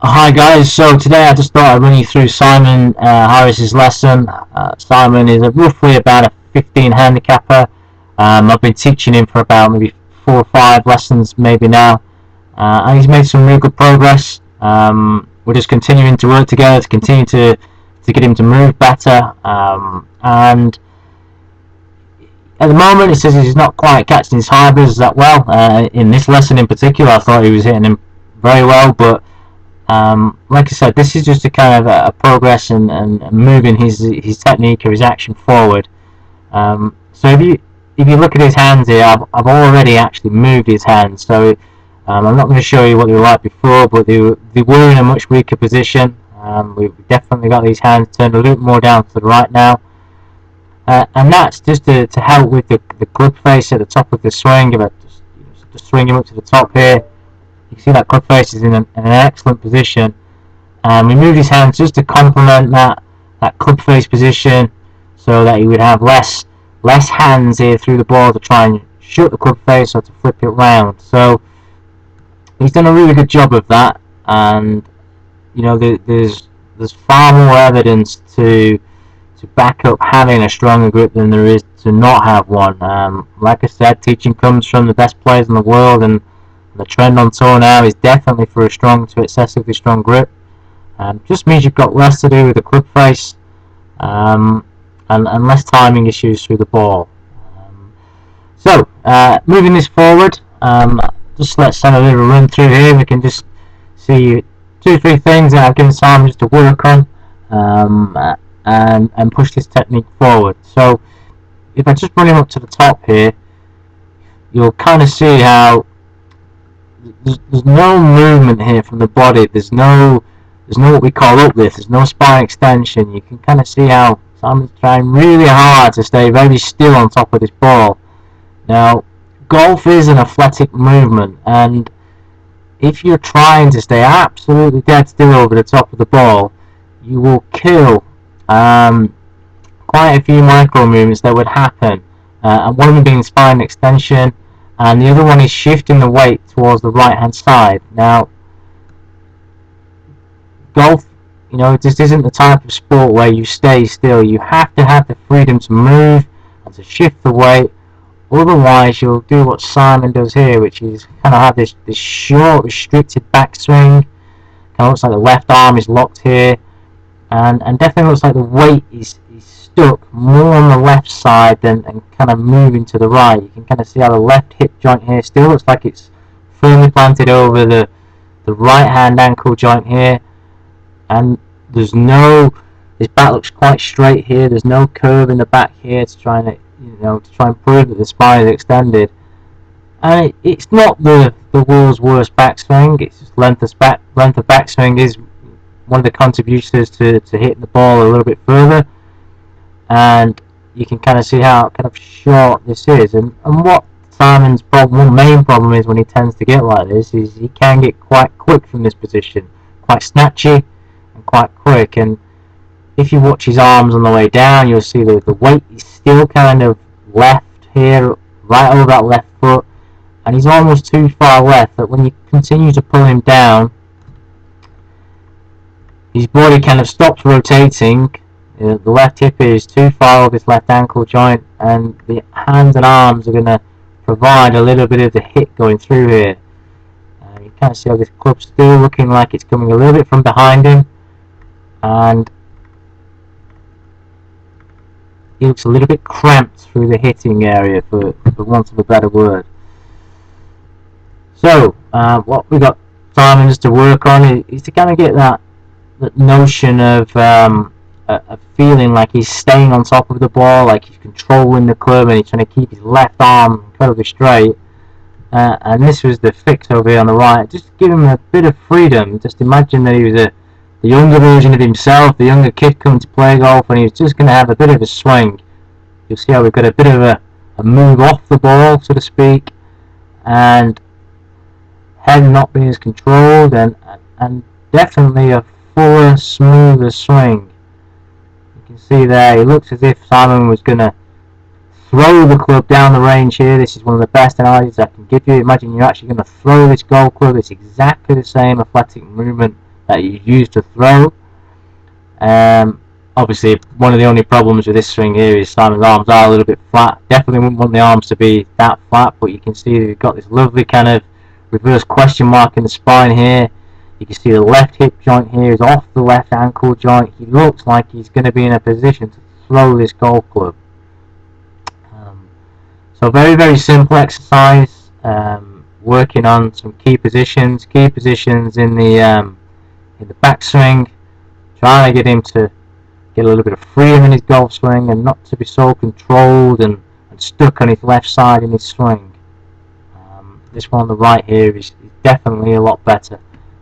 Hi guys, so today I just thought I'd run you through Simon Harris's lesson. Simon is roughly about a 15 handicapper. I've been teaching him for about maybe 4 or 5 lessons maybe now, and he's made some real good progress. We're just continuing to work together to continue to get him to move better, and at the moment, he says he's not quite catching his hybrids that well. In this lesson in particular, I thought he was hitting him very well, but like I said, this is just a kind of a progress and moving his technique or his action forward. So if you look at his hands here, I've already actually moved his hands. So I'm not going to show you what they were like before, but they were in a much weaker position. We've definitely got these hands turned a little more down to the right now. And that's just to help with the club face at the top of the swing. If I just swing him up to the top here, you can see that club face is in an excellent position. And we moved his hands just to complement that club face position, so that he would have less hands here through the ball to try and shoot the club face or to flip it round. So he's done a really good job of that, and you know there's far more evidence to back up having a stronger grip than there is to not have one. Like I said, teaching comes from the best players in the world, and the trend on tour now is definitely for a strong to excessively strong grip. Just means you've got less to do with the club face, and less timing issues through the ball. So moving this forward, just let's have a little run through here. We can just see 2 or 3 things that I've given Simon just to work on, and push this technique forward. So if I just run him up to the top here, you'll kind of see how there's no movement here from the body. There's no what we call uplift. There's no spine extension. You can kind of see how Simon's trying really hard to stay very still on top of this ball. Now, golf is an athletic movement, and if you're trying to stay absolutely dead still over the top of the ball, you will kill quite a few micro movements that would happen, and one of them being spine extension, and the other one is shifting the weight towards the right hand side. Now, golf, just isn't the type of sport where you stay still. You have to have the freedom to move and to shift the weight, otherwise you'll do what Simon does here, which is kind of have this short restricted backswing. Kind of looks like the left arm is locked here, and definitely looks like the weight is stuck more on the left side and kind of moving to the right. You can kind of see how the left hip joint here still looks like it's firmly planted over the right hand ankle joint here, and there's no, his back looks quite straight here. There's no curve in the back here to try and prove that the spine is extended. And it's not the world's worst backswing. It's just length of backswing is one of the contributors to hitting the ball a little bit further, and you can kind of see how kind of short this is. And what Simon's one main problem is when he tends to get like this is he can get quite quick from this position, quite snatchy and quite quick. And if you watch his arms on the way down, you'll see that the weight is still kind of left here, right over that left foot, and he's almost too far left. That when you continue to pull him down, his body kind of stops rotating. The left hip is too far off his left ankle joint, and the hands and arms are going to provide a little bit of the hit going through here. You kind of see how this club's still looking like it's coming a little bit from behind him, and he looks a little bit cramped through the hitting area, for want of a better word. So what we got Simon just to work on is to kind of get that notion of feeling like he's staying on top of the ball, like he's controlling the club, and he's trying to keep his left arm incredibly straight. And this was the fix over here on the right. Just give him a bit of freedom. Just imagine that he was the younger version of himself, the younger kid coming to play golf, and he was just going to have a bit of a swing. You'll see how we've got a bit of a move off the ball, so to speak, and head not being as controlled, and definitely a fuller, smoother swing. You can see there, it looks as if Simon was going to throw the club down the range here. This is one of the best analogies I can give you. Imagine you're actually going to throw this golf club. It's exactly the same athletic movement that you use to throw. Obviously, one of the only problems with this swing here is Simon's arms are a little bit flat. Definitely wouldn't want the arms to be that flat, but you can see that he's got this lovely kind of reverse question mark in the spine here. You can see the left hip joint here is off the left ankle joint. He looks like he's going to be in a position to throw this golf club. So very, very simple exercise, working on some key positions in the backswing, trying to get him to get a little bit of freedom in his golf swing and not to be so controlled and stuck on his left side in his swing. This one on the right here is definitely a lot better,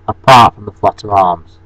apart from the flatter arms.